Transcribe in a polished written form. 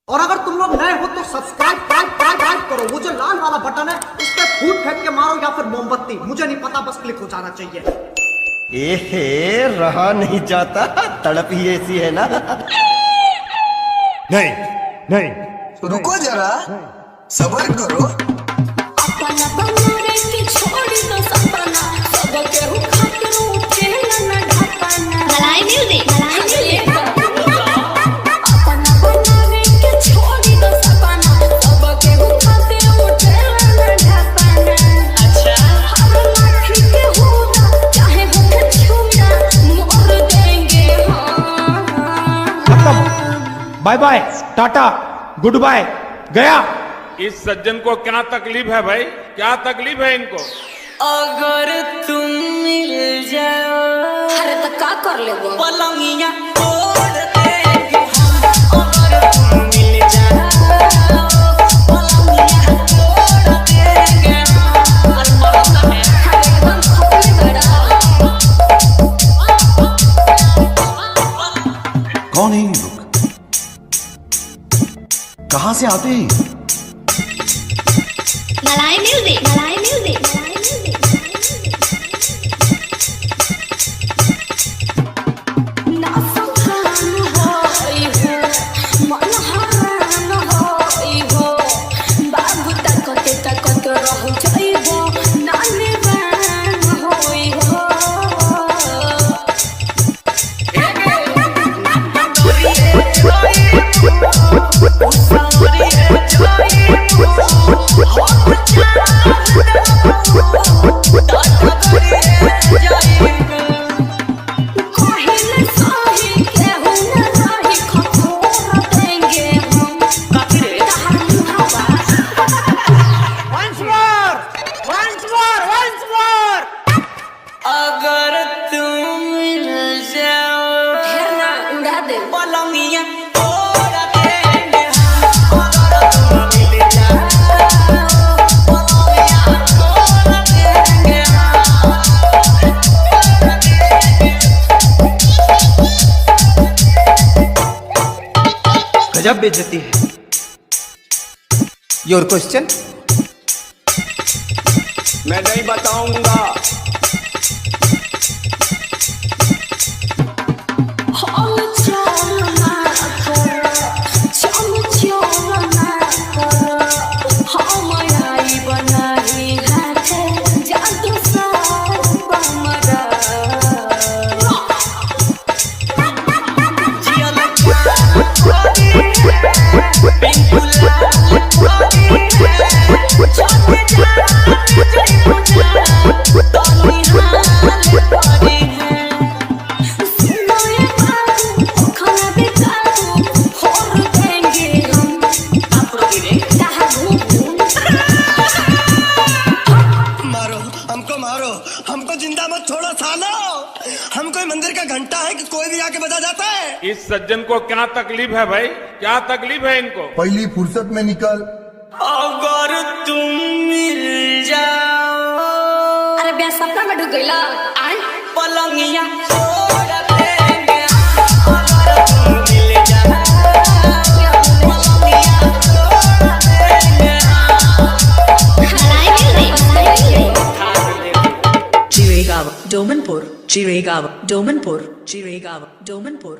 और अगर तुम लोग नए हो तो सब्सक्राइब करो। वो जो लाल वाला बटन है उस पर फूट फेंक के मारो या फिर मोमबत्ती, मुझे नहीं पता, बस क्लिक हो जाना चाहिए। एहे, रहा नहीं जाता, तड़प ही ऐसी है ना। नहीं नहीं तो रुको जरा, सब्र करो। Bye bye, tata, goodbye, गया। इस सज्जन को क्या तकलीफ है भाई, क्या तकलीफ है इनको? अगर तुम मिल जाओ, अरे तो का कर ले वो पलंगिया तोड़ देंगे हम। अगर तुम मिल जाओ, पलंगिया तोड़ देंगे हम। और मरता है एकदम खपली बड़ा। कौन है ये लोग? कहां से आते हैं? मलाई म्यूजिक, मलाई म्यूजिक, मलाई म्यूजिक। ना सकान होई हो, मन हरान होई हो, बाबू तकते तकते रह जाइबो, नानी बान होई हो। अगर तुम मिल जाओ, ढेर ना उड़ा दे पलंगिया तोड़ देंगे हम। अगर तुम मिल जाओ, पलंगिया तोड़ देंगे हम। गजब बेइज्जती है। Your question? मैं नहीं बताऊंगा। हम चलना कर, चलना कर, हम आई बनाई हाथे जादू साथ बमरा। जियल कोरी है, पिंकुला कोरी है, चले जा जय पूजा, तोनी हाल कोरी है। सुनो ये बाबू, खाना भी खाओ, और देंगे हम। आपरो गिरे कहाँ घूम मारो हमको, मारो हमको, जिंदा मत छोड़ो सालो। हम कोई मंदिर का घंटा है कि कोई भी आके बजा जाता है? इस सज्जन को क्या तकलीफ है भाई, क्या तकलीफ है इनको? पहली फुर्सत में निकल। अगर तुम मिल जाओ, अरे ब्याह सपना में ढुक गईला आय पलंगिया तोड़ देंगे हम। अगर तुम मिल जाओ, पलंगिया तोड़ देंगे हम। मलाई म्यूजिक, मलाई music. Chirigava, Domanpur, Chirigava, Domanpur, Chirigava, Domanpur.